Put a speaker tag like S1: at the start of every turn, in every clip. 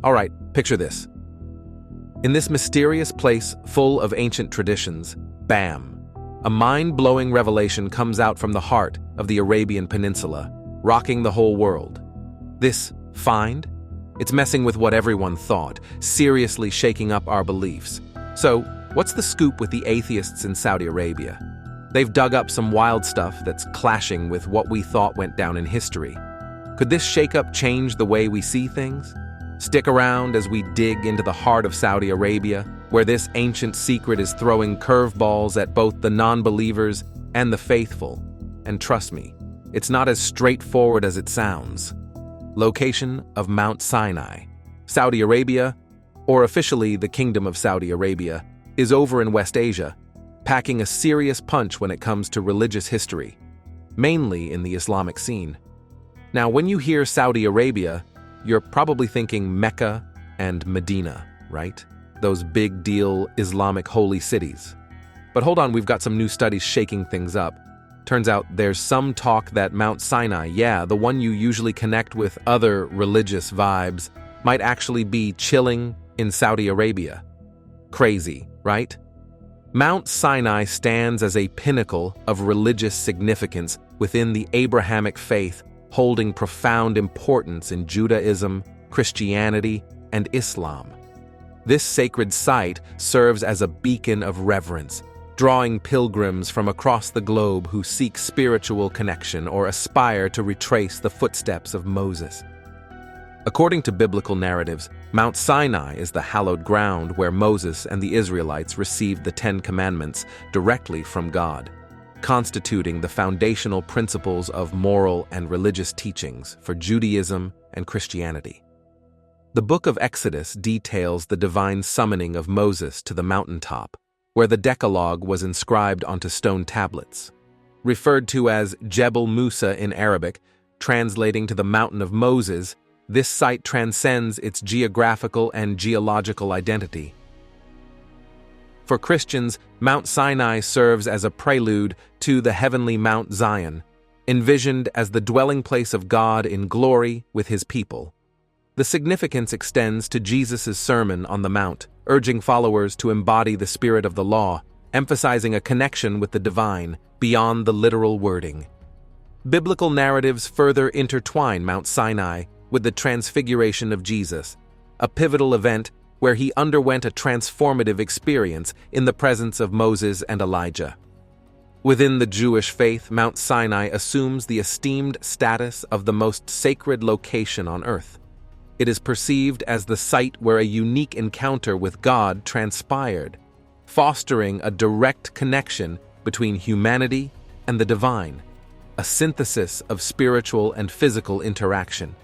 S1: All right, picture this. In this mysterious place full of ancient traditions, bam, a mind-blowing revelation comes out from the heart of the Arabian Peninsula, rocking the whole world. This find? It's messing with what everyone thought, seriously shaking up our beliefs. So, what's the scoop with the atheists in Saudi Arabia? They've dug up some wild stuff that's clashing with what we thought went down in history. Could this shakeup change the way we see things? Stick around as we dig into the heart of Saudi Arabia, where this ancient secret is throwing curveballs at both the non-believers and the faithful. And trust me, it's not as straightforward as it sounds. Location of Mount Sinai. Saudi Arabia, or officially the Kingdom of Saudi Arabia, is over in West Asia, packing a serious punch when it comes to religious history, mainly in the Islamic scene. Now, when you hear Saudi Arabia, you're probably thinking Mecca and Medina, right? Those big deal Islamic holy cities. But hold on, we've got some new studies shaking things up. Turns out there's some talk that Mount Sinai, the one you usually connect with other religious vibes, might actually be chilling in Saudi Arabia. Crazy, right? Mount Sinai stands as a pinnacle of religious significance within the Abrahamic faith, holding profound importance in Judaism, Christianity, and Islam. This sacred site serves as a beacon of reverence, drawing pilgrims from across the globe who seek spiritual connection or aspire to retrace the footsteps of Moses. According to biblical narratives, Mount Sinai is the hallowed ground where Moses and the Israelites received the Ten Commandments directly from God, constituting the foundational principles of moral and religious teachings for Judaism and Christianity. The book of Exodus details the divine summoning of Moses to the mountaintop, where the Decalogue was inscribed onto stone tablets. Referred to as Jebel Musa in Arabic, translating to the Mountain of Moses, this site transcends its geographical and geological identity. For Christians, Mount Sinai serves as a prelude to the heavenly Mount Zion, envisioned as the dwelling place of God in glory with his people. The significance extends to Jesus' Sermon on the Mount, urging followers to embody the spirit of the law, emphasizing a connection with the divine beyond the literal wording. Biblical narratives further intertwine Mount Sinai with the transfiguration of Jesus, a pivotal event where he underwent a transformative experience in the presence of Moses and Elijah. Within the Jewish faith, Mount Sinai assumes the esteemed status of the most sacred location on earth. It is perceived as the site where a unique encounter with God transpired, fostering a direct connection between humanity and the divine, a synthesis of spiritual and physical interaction.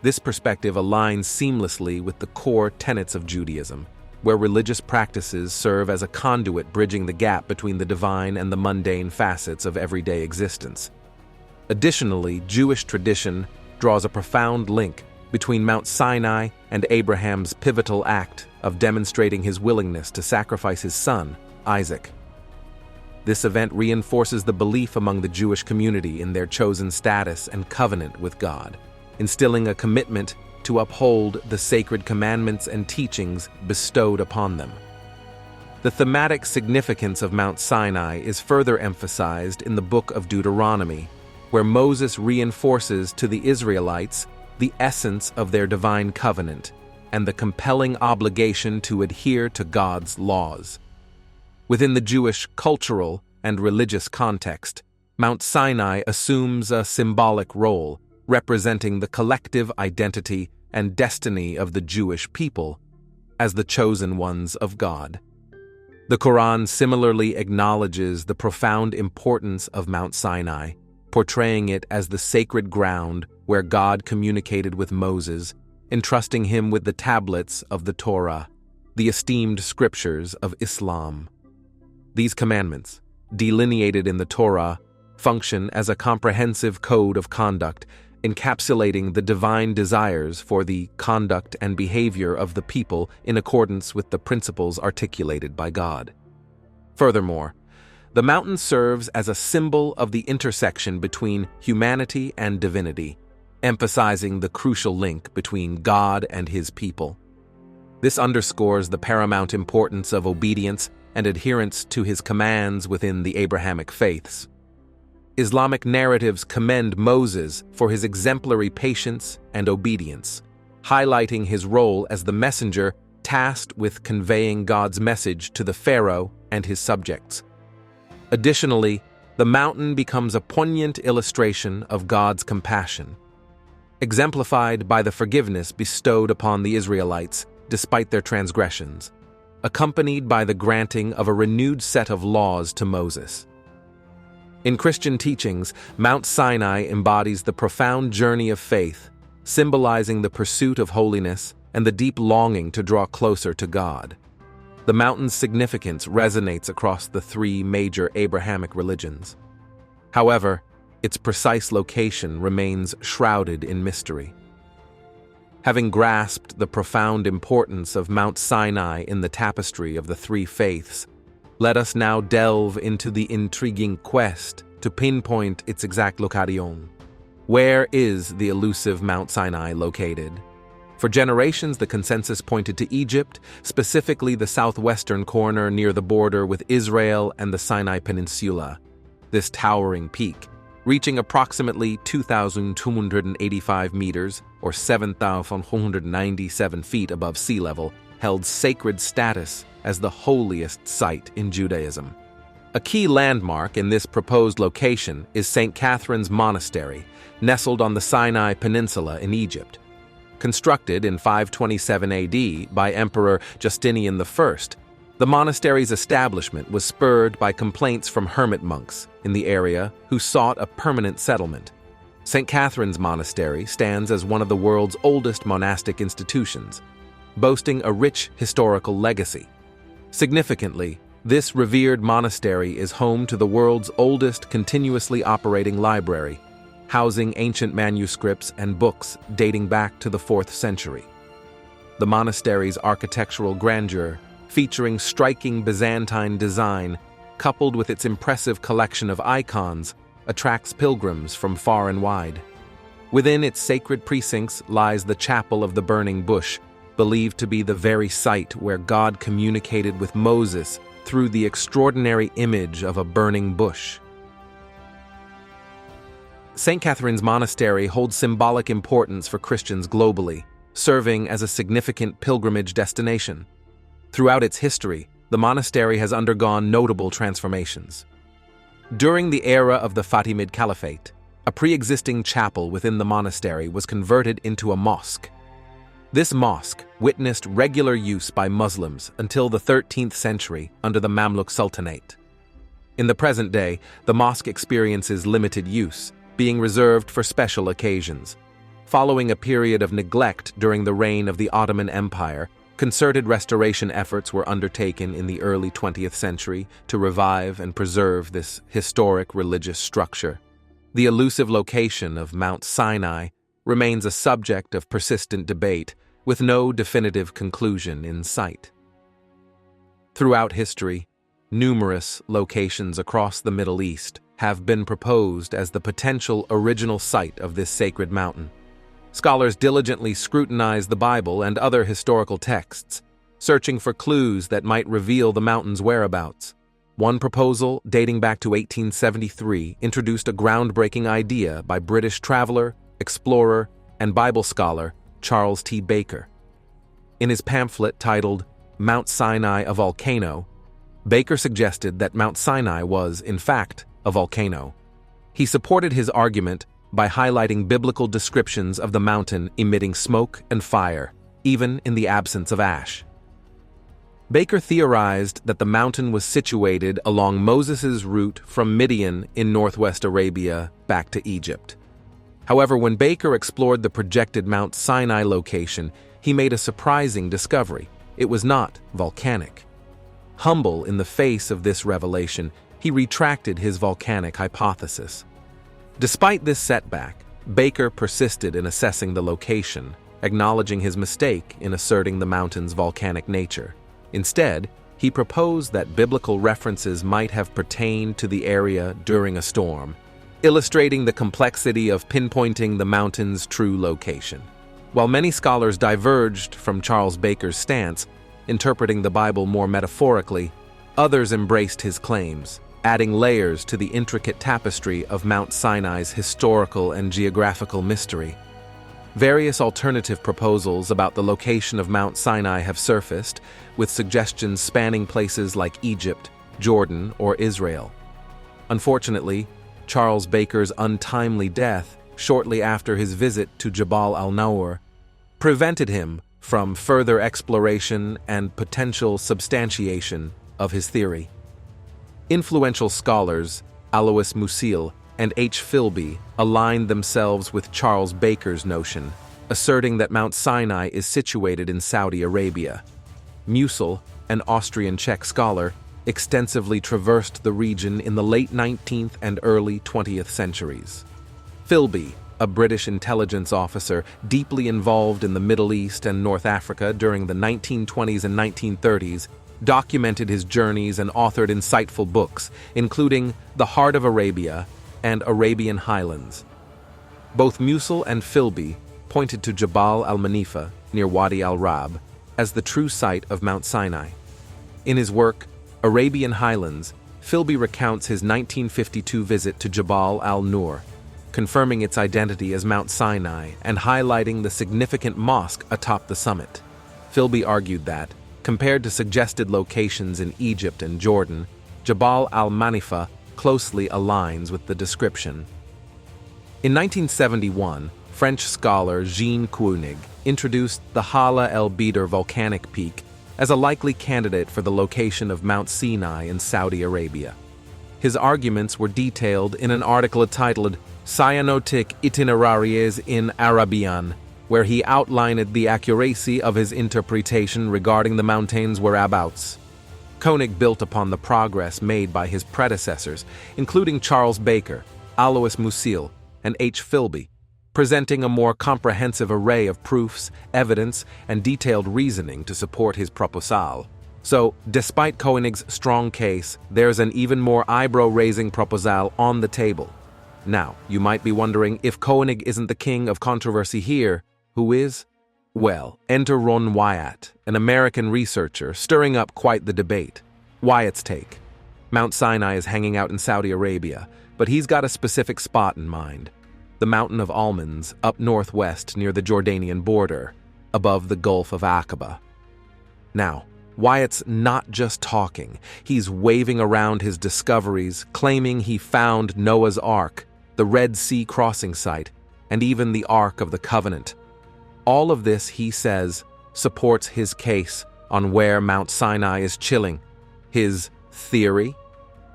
S1: This perspective aligns seamlessly with the core tenets of Judaism, where religious practices serve as a conduit bridging the gap between the divine and the mundane facets of everyday existence. Additionally, Jewish tradition draws a profound link between Mount Sinai and Abraham's pivotal act of demonstrating his willingness to sacrifice his son, Isaac. This event reinforces the belief among the Jewish community in their chosen status and covenant with God, instilling a commitment to uphold the sacred commandments and teachings bestowed upon them. The thematic significance of Mount Sinai is further emphasized in the book of Deuteronomy, where Moses reinforces to the Israelites the essence of their divine covenant and the compelling obligation to adhere to God's laws. Within the Jewish cultural and religious context, Mount Sinai assumes a symbolic role, representing the collective identity and destiny of the Jewish people as the chosen ones of God. The Quran similarly acknowledges the profound importance of Mount Sinai, portraying it as the sacred ground where God communicated with Moses, entrusting him with the tablets of the Torah, the esteemed scriptures of Islam. These commandments, delineated in the Torah, function as a comprehensive code of conduct, encapsulating the divine desires for the conduct and behavior of the people in accordance with the principles articulated by God. Furthermore, the mountain serves as a symbol of the intersection between humanity and divinity, emphasizing the crucial link between God and his people. This underscores the paramount importance of obedience and adherence to his commands within the Abrahamic faiths. Islamic narratives commend Moses for his exemplary patience and obedience, highlighting his role as the messenger tasked with conveying God's message to the Pharaoh and his subjects. Additionally, the mountain becomes a poignant illustration of God's compassion, exemplified by the forgiveness bestowed upon the Israelites despite their transgressions, accompanied by the granting of a renewed set of laws to Moses. In Christian teachings, Mount Sinai embodies the profound journey of faith, symbolizing the pursuit of holiness and the deep longing to draw closer to God. The mountain's significance resonates across the three major Abrahamic religions. However, its precise location remains shrouded in mystery. Having grasped the profound importance of Mount Sinai in the tapestry of the three faiths, let us now delve into the intriguing quest to pinpoint its exact location. Where is the elusive Mount Sinai located? For generations, the consensus pointed to Egypt, specifically the southwestern corner near the border with Israel and the Sinai Peninsula. This towering peak, reaching approximately 2,285 meters or 7,197 feet above sea level, held sacred status as the holiest site in Judaism. A key landmark in this proposed location is St. Catherine's Monastery, nestled on the Sinai Peninsula in Egypt. Constructed in 527 AD by Emperor Justinian I, the monastery's establishment was spurred by complaints from hermit monks in the area who sought a permanent settlement. St. Catherine's Monastery stands as one of the world's oldest monastic institutions, boasting a rich historical legacy. Significantly, this revered monastery is home to the world's oldest continuously operating library, housing ancient manuscripts and books dating back to the 4th century. The monastery's architectural grandeur, featuring striking Byzantine design, coupled with its impressive collection of icons, attracts pilgrims from far and wide. Within its sacred precincts lies the Chapel of the Burning Bush, believed to be the very site where God communicated with Moses through the extraordinary image of a burning bush. St. Catherine's Monastery holds symbolic importance for Christians globally, serving as a significant pilgrimage destination. Throughout its history, the monastery has undergone notable transformations. During the era of the Fatimid Caliphate, a pre-existing chapel within the monastery was converted into a mosque. This mosque witnessed regular use by Muslims until the 13th century under the Mamluk Sultanate. In the present day, the mosque experiences limited use, being reserved for special occasions. Following a period of neglect during the reign of the Ottoman Empire, concerted restoration efforts were undertaken in the early 20th century to revive and preserve this historic religious structure. The elusive location of Mount Sinai remains a subject of persistent debate, with no definitive conclusion in sight. Throughout history, numerous locations across the Middle East have been proposed as the potential original site of this sacred mountain. Scholars diligently scrutinize the Bible and other historical texts, searching for clues that might reveal the mountain's whereabouts. One proposal, dating back to 1873, introduced a groundbreaking idea by British traveler, explorer, and Bible scholar Charles T. Baker. In his pamphlet titled Mount Sinai, a Volcano, Baker suggested that Mount Sinai was, in fact, a volcano. He supported his argument by highlighting biblical descriptions of the mountain emitting smoke and fire, even in the absence of ash. Baker theorized that the mountain was situated along Moses' route from Midian in northwest Arabia back to Egypt. However, when Baker explored the projected Mount Sinai location, he made a surprising discovery. It was not volcanic. Humble in the face of this revelation, he retracted his volcanic hypothesis. Despite this setback, Baker persisted in assessing the location, acknowledging his mistake in asserting the mountain's volcanic nature. Instead, he proposed that biblical references might have pertained to the area during a storm. illustrating the complexity of pinpointing the mountain's true location. While many scholars diverged from Charles Baker's stance, interpreting the Bible more metaphorically, others embraced his claims, adding layers to the intricate tapestry of Mount Sinai's historical and geographical mystery. Various alternative proposals about the location of Mount Sinai have surfaced, with suggestions spanning places like Egypt, Jordan, or Israel. Unfortunately, Charles Baker's untimely death, shortly after his visit to Jabal al-Nur, prevented him from further exploration and potential substantiation of his theory. Influential scholars Alois Musil and H. Philby aligned themselves with Charles Baker's notion, asserting that Mount Sinai is situated in Saudi Arabia. Musil, an Austrian-Czech scholar, extensively traversed the region in the late 19th and early 20th centuries. Philby, a British intelligence officer deeply involved in the Middle East and North Africa during the 1920s and 1930s, documented his journeys and authored insightful books, including The Heart of Arabia and Arabian Highlands. Both Musil and Philby pointed to Jabal al-Manifa, near Wadi al-Rab, as the true site of Mount Sinai. In his work, Arabian Highlands, Philby recounts his 1952 visit to Jabal al-Nur, confirming its identity as Mount Sinai and highlighting the significant mosque atop the summit. Philby argued that, compared to suggested locations in Egypt and Jordan, Jabal al-Manifa closely aligns with the description. In 1971, French scholar Jean Koenig introduced the Hala el-Bidr volcanic peak as a likely candidate for the location of Mount Sinai in Saudi Arabia. His arguments were detailed in an article titled Cyanotic Itineraries in Arabian, where he outlined the accuracy of his interpretation regarding the mountain's whereabouts. Koenig built upon the progress made by his predecessors, including Charles Baker, Alois Musil, and H. Philby, presenting a more comprehensive array of proofs, evidence, and detailed reasoning to support his proposal. So, despite Koenig's strong case, there's an even more eyebrow-raising proposal on the table. Now, you might be wondering, if Koenig isn't the king of controversy here, who is? Well, enter Ron Wyatt, an American researcher stirring up quite the debate. Wyatt's take: Mount Sinai is hanging out in Saudi Arabia, but he's got a specific spot in mind: the Mountain of Almonds, up northwest near the Jordanian border, above the Gulf of Aqaba. Now, Wyatt's not just talking, he's waving around his discoveries, claiming he found Noah's Ark, the Red Sea crossing site, and even the Ark of the Covenant. All of this, he says, supports his case on where Mount Sinai is chilling. His theory?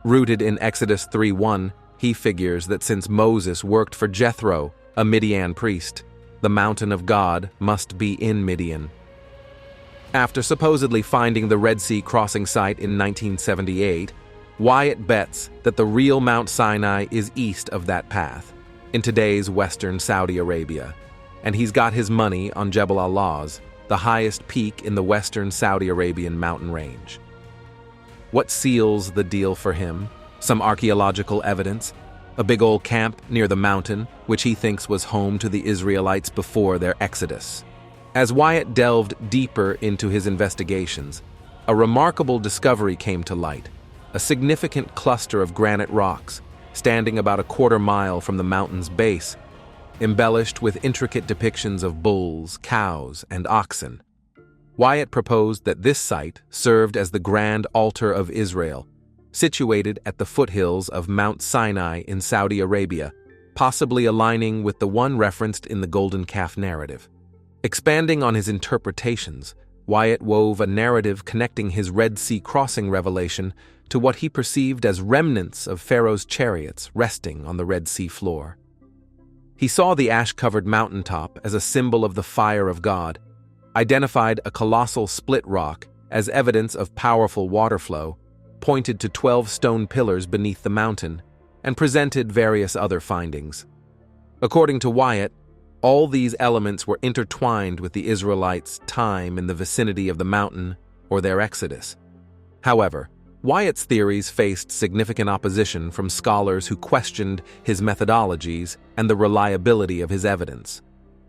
S1: Rooted in Exodus 3:1, he figures that since Moses worked for Jethro, a Midian priest, the mountain of God must be in Midian. After supposedly finding the Red Sea crossing site in 1978, Wyatt bets that the real Mount Sinai is east of that path, in today's western Saudi Arabia, and he's got his money on Jebel al-Lawz, the highest peak in the western Saudi Arabian mountain range. What seals the deal for him? Some archaeological evidence, a big old camp near the mountain, which he thinks was home to the Israelites before their exodus. As Wyatt delved deeper into his investigations, a remarkable discovery came to light: a significant cluster of granite rocks, standing about a quarter mile from the mountain's base, embellished with intricate depictions of bulls, cows, and oxen. Wyatt proposed that this site served as the Grand Altar of Israel, situated at the foothills of Mount Sinai in Saudi Arabia, possibly aligning with the one referenced in the Golden Calf narrative. Expanding on his interpretations, Wyatt wove a narrative connecting his Red Sea crossing revelation to what he perceived as remnants of Pharaoh's chariots resting on the Red Sea floor. He saw the ash-covered mountaintop as a symbol of the fire of God, identified a colossal split rock as evidence of powerful water flow, pointed to 12 stone pillars beneath the mountain, and presented various other findings. According to Wyatt, all these elements were intertwined with the Israelites' time in the vicinity of the mountain or their exodus. However, Wyatt's theories faced significant opposition from scholars who questioned his methodologies and the reliability of his evidence.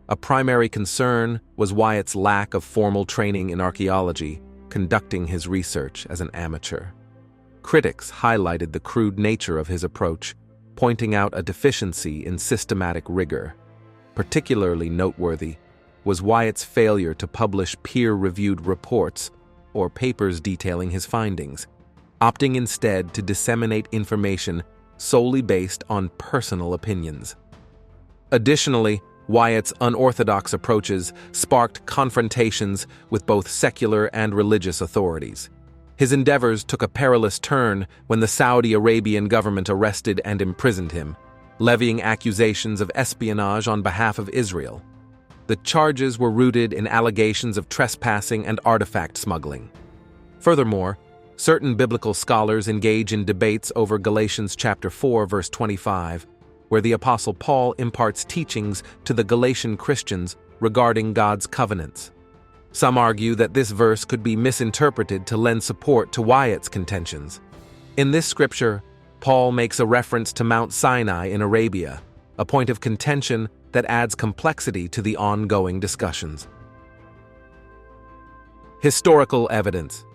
S1: A primary concern was Wyatt's lack of formal training in archaeology, conducting his research as an amateur. Critics highlighted the crude nature of his approach, pointing out a deficiency in systematic rigor. Particularly noteworthy was Wyatt's failure to publish peer-reviewed reports or papers detailing his findings, opting instead to disseminate information solely based on personal opinions. Additionally, Wyatt's unorthodox approaches sparked confrontations with both secular and religious authorities. His endeavors took a perilous turn when the Saudi Arabian government arrested and imprisoned him, levying accusations of espionage on behalf of Israel. The charges were rooted in allegations of trespassing and artifact smuggling. Furthermore, certain biblical scholars engage in debates over Galatians chapter 4, verse 25, where the Apostle Paul imparts teachings to the Galatian Christians regarding God's covenants. Some argue that this verse could be misinterpreted to lend support to Wyatt's contentions. In this scripture, Paul makes a reference to Mount Sinai in Arabia, a point of contention that adds complexity to the ongoing discussions. Historical evidence.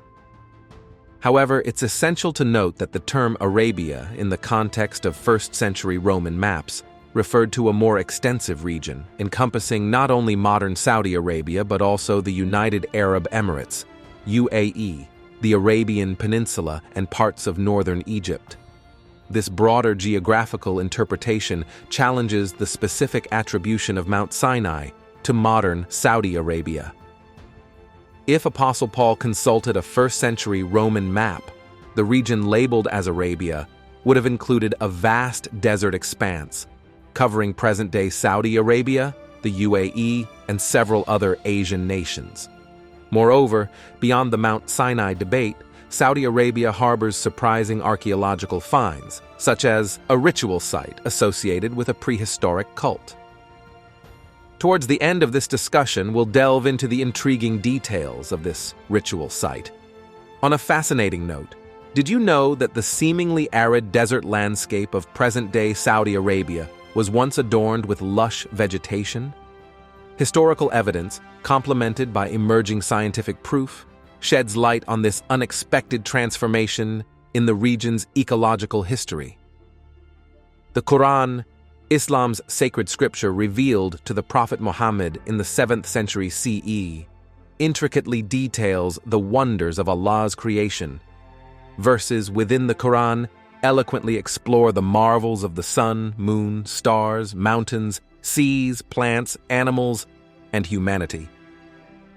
S1: However, it's essential to note that the term Arabia, in the context of first-century Roman maps, referred to a more extensive region, encompassing not only modern Saudi Arabia but also the United Arab Emirates, UAE, the Arabian Peninsula, and parts of northern Egypt. This broader geographical interpretation challenges the specific attribution of Mount Sinai to modern Saudi Arabia. If Apostle Paul consulted a first-century Roman map, the region labeled as Arabia would have included a vast desert expanse, covering present-day Saudi Arabia, the UAE, and several other Asian nations. Moreover, beyond the Mount Sinai debate, Saudi Arabia harbors surprising archaeological finds, such as a ritual site associated with a prehistoric cult. Towards the end of this discussion, we'll delve into the intriguing details of this ritual site. On a fascinating note, did you know that the seemingly arid desert landscape of present-day Saudi Arabia was once adorned with lush vegetation? Historical evidence, complemented by emerging scientific proof, sheds light on this unexpected transformation in the region's ecological history. The Quran, Islam's sacred scripture revealed to the Prophet Muhammad in the 7th century CE, intricately details the wonders of Allah's creation. Verses within the Quran eloquently explore the marvels of the sun, moon, stars, mountains, seas, plants, animals, and humanity.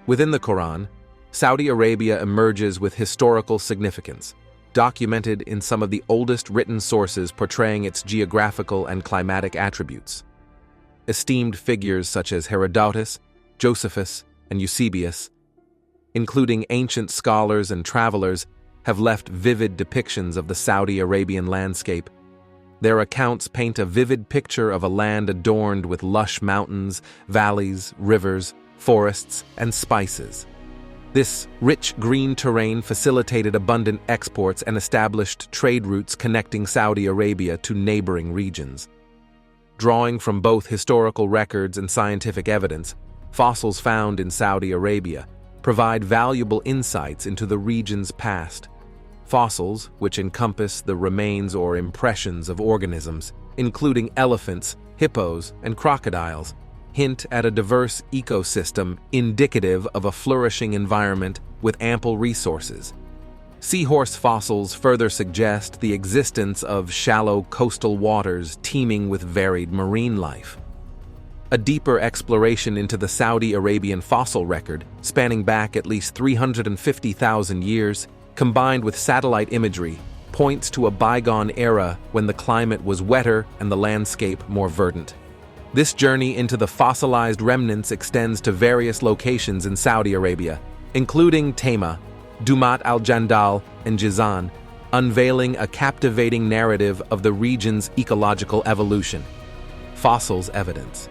S1: Within the Quran, Saudi Arabia emerges with historical significance, documented in some of the oldest written sources portraying its geographical and climatic attributes. Esteemed figures such as Herodotus, Josephus, and Eusebius, including ancient scholars and travelers, have left vivid depictions of the Saudi Arabian landscape. Their accounts paint a vivid picture of a land adorned with lush mountains, valleys, rivers, forests, and spices. This rich green terrain facilitated abundant exports and established trade routes connecting Saudi Arabia to neighboring regions. Drawing from both historical records and scientific evidence, fossils found in Saudi Arabia provide valuable insights into the region's past. Fossils, which encompass the remains or impressions of organisms, including elephants, hippos, and crocodiles, hint at a diverse ecosystem indicative of a flourishing environment with ample resources. Seahorse fossils further suggest the existence of shallow coastal waters teeming with varied marine life. A deeper exploration into the Saudi Arabian fossil record, spanning back at least 350,000 years, combined with satellite imagery, points to a bygone era when the climate was wetter and the landscape more verdant. This journey into the fossilized remnants extends to various locations in Saudi Arabia, including Taima, Dumat al-Jandal, and Jizan, unveiling a captivating narrative of the region's ecological evolution. Fossils evidence.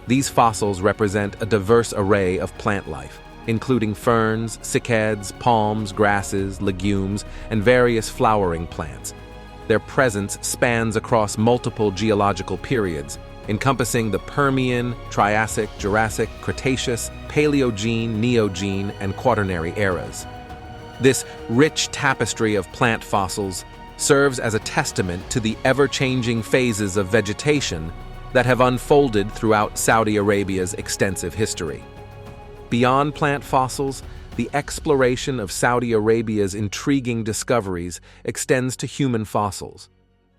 S1: These fossils represent a diverse array of plant life, including ferns, cycads, palms, grasses, legumes, and various flowering plants. Their presence spans across multiple geological periods, encompassing the Permian, Triassic, Jurassic, Cretaceous, Paleogene, Neogene, and Quaternary eras. This rich tapestry of plant fossils serves as a testament to the ever-changing phases of vegetation that have unfolded throughout Saudi Arabia's extensive history. Beyond plant fossils, the exploration of Saudi Arabia's intriguing discoveries extends to human fossils.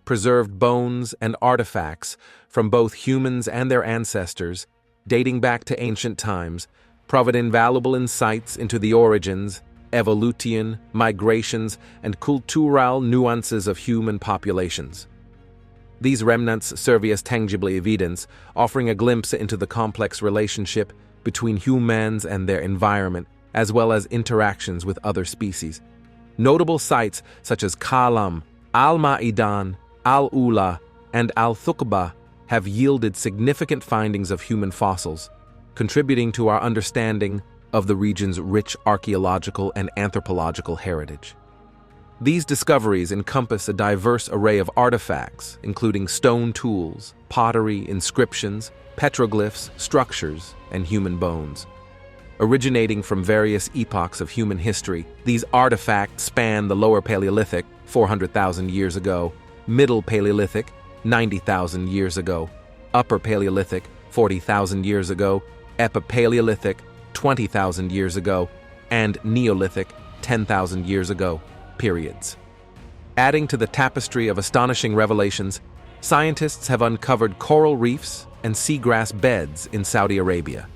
S1: Preserved bones and artifacts from both humans and their ancestors, dating back to ancient times, provide invaluable insights into the origins, evolution, migrations, and cultural nuances of human populations. These remnants serve as tangible evidence, offering a glimpse into the complex relationship between humans and their environment, as well as interactions with other species. Notable sites such as Kalam, Al-Ma'idan, Al-Ula, and Al-Thuqba have yielded significant findings of human fossils, contributing to our understanding of the region's rich archaeological and anthropological heritage. These discoveries encompass a diverse array of artifacts, including stone tools, pottery, inscriptions, petroglyphs, structures, and human bones. Originating from various epochs of human history, these artifacts span the Lower Paleolithic, 400,000 years ago, Middle Paleolithic, 90,000 years ago, Upper Paleolithic, 40,000 years ago, Epipaleolithic, 20,000 years ago, and Neolithic, 10,000 years ago, periods. Adding to the tapestry of astonishing revelations, scientists have uncovered coral reefs and seagrass beds in Saudi Arabia.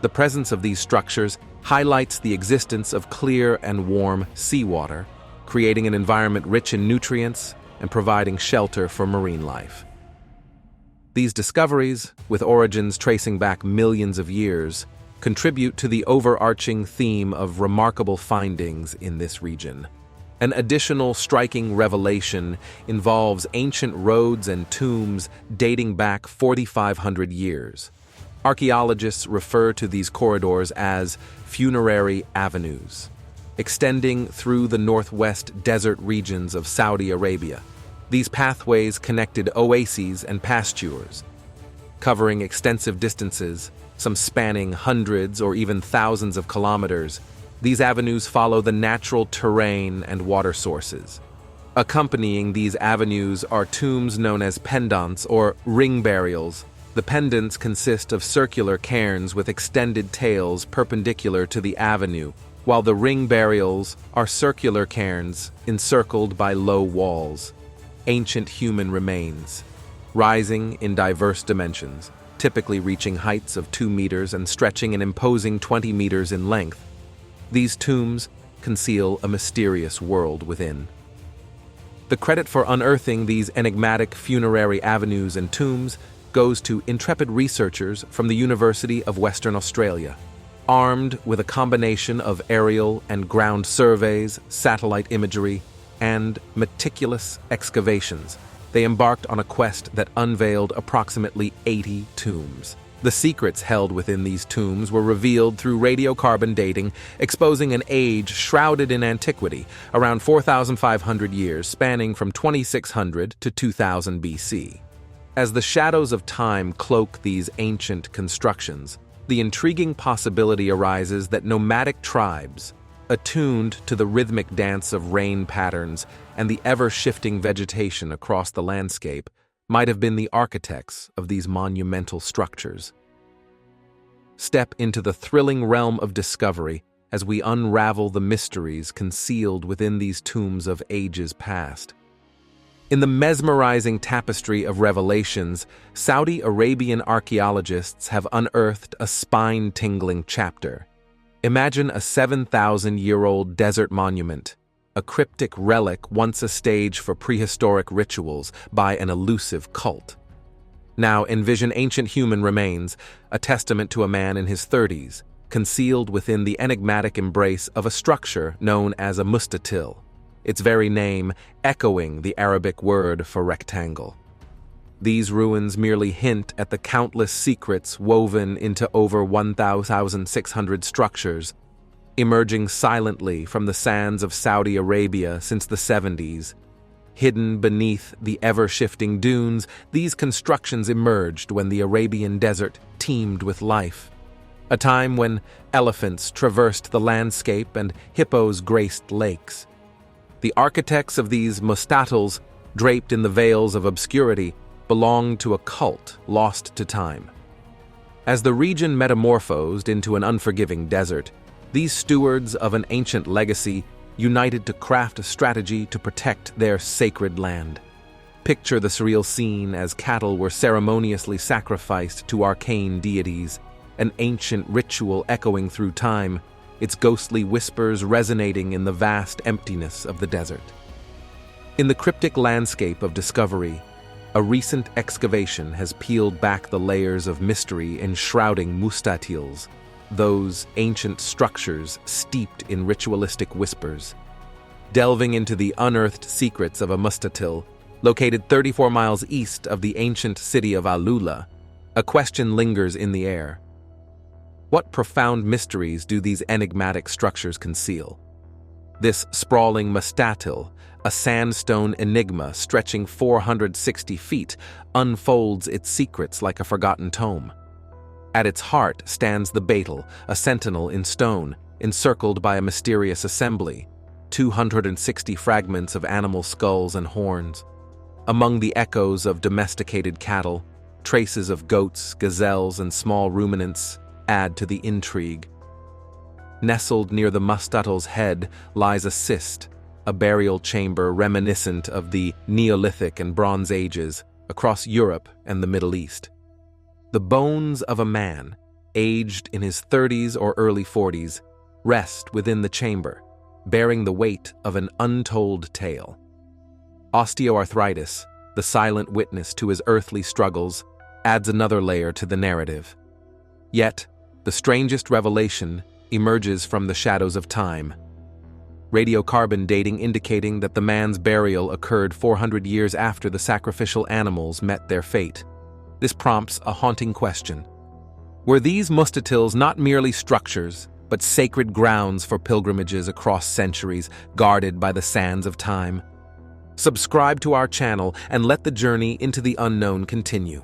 S1: The presence of these structures highlights the existence of clear and warm seawater, creating an environment rich in nutrients and providing shelter for marine life. These discoveries, with origins tracing back millions of years, contribute to the overarching theme of remarkable findings in this region. An additional striking revelation involves ancient roads and tombs dating back 4,500 years. Archaeologists refer to these corridors as funerary avenues, extending through the northwest desert regions of Saudi Arabia. These pathways connected oases and pastures, covering extensive distances, some spanning hundreds or even thousands of kilometers. These avenues follow the natural terrain and water sources. Accompanying these avenues are tombs known as pendants or ring burials. The pendants consist of circular cairns with extended tails perpendicular to the avenue, while the ring burials are circular cairns encircled by low walls. Ancient human remains, rising in diverse dimensions, typically reaching heights of 2 meters and stretching an imposing 20 meters in length. These tombs conceal a mysterious world within. The credit for unearthing these enigmatic funerary avenues and tombs goes to intrepid researchers from the University of Western Australia. Armed with a combination of aerial and ground surveys, satellite imagery, and meticulous excavations, they embarked on a quest that unveiled approximately 80 tombs. The secrets held within these tombs were revealed through radiocarbon dating, exposing an age shrouded in antiquity, around 4,500 years, spanning from 2600 to 2000 BC. As the shadows of time cloak these ancient constructions, the intriguing possibility arises that nomadic tribes, attuned to the rhythmic dance of rain patterns and the ever-shifting vegetation across the landscape, might have been the architects of these monumental structures. Step into the thrilling realm of discovery as we unravel the mysteries concealed within these tombs of ages past. In the mesmerizing tapestry of revelations, Saudi Arabian archaeologists have unearthed a spine-tingling chapter. Imagine a 7,000-year-old desert monument, a cryptic relic once a stage for prehistoric rituals by an elusive cult. Now envision ancient human remains, a testament to a man in his 30s, concealed within the enigmatic embrace of a structure known as a mustatil, its very name echoing the Arabic word for rectangle. These ruins merely hint at the countless secrets woven into over 1,600 structures, emerging silently from the sands of Saudi Arabia since the 70s. Hidden beneath the ever-shifting dunes, these constructions emerged when the Arabian desert teemed with life. A time when elephants traversed the landscape and hippos graced lakes. The architects of these mustatals, draped in the veils of obscurity, belonged to a cult lost to time. As the region metamorphosed into an unforgiving desert, these stewards of an ancient legacy united to craft a strategy to protect their sacred land. Picture the surreal scene as cattle were ceremoniously sacrificed to arcane deities, an ancient ritual echoing through time, its ghostly whispers resonating in the vast emptiness of the desert. In the cryptic landscape of discovery, a recent excavation has peeled back the layers of mystery enshrouding mustatils, those ancient structures steeped in ritualistic whispers. Delving into the unearthed secrets of a mustatil, located 34 miles east of the ancient city of Alula, a question lingers in the air. What profound mysteries do these enigmatic structures conceal? This sprawling mustatil, a sandstone enigma stretching 460 feet, unfolds its secrets like a forgotten tome. At its heart stands the Baital, a sentinel in stone, encircled by a mysterious assembly, 260 fragments of animal skulls and horns. Among the echoes of domesticated cattle, traces of goats, gazelles, and small ruminants add to the intrigue. Nestled near the mustatil's head lies a cist, a burial chamber reminiscent of the Neolithic and Bronze Ages across Europe and the Middle East. The bones of a man, aged in his 30s or early 40s, rest within the chamber, bearing the weight of an untold tale. Osteoarthritis, the silent witness to his earthly struggles, adds another layer to the narrative. Yet, the strangest revelation emerges from the shadows of time. Radiocarbon dating indicating that the man's burial occurred 400 years after the sacrificial animals met their fate. This prompts a haunting question. Were these mustatils not merely structures, but sacred grounds for pilgrimages across centuries, guarded by the sands of time? Subscribe to our channel and let the journey into the unknown continue.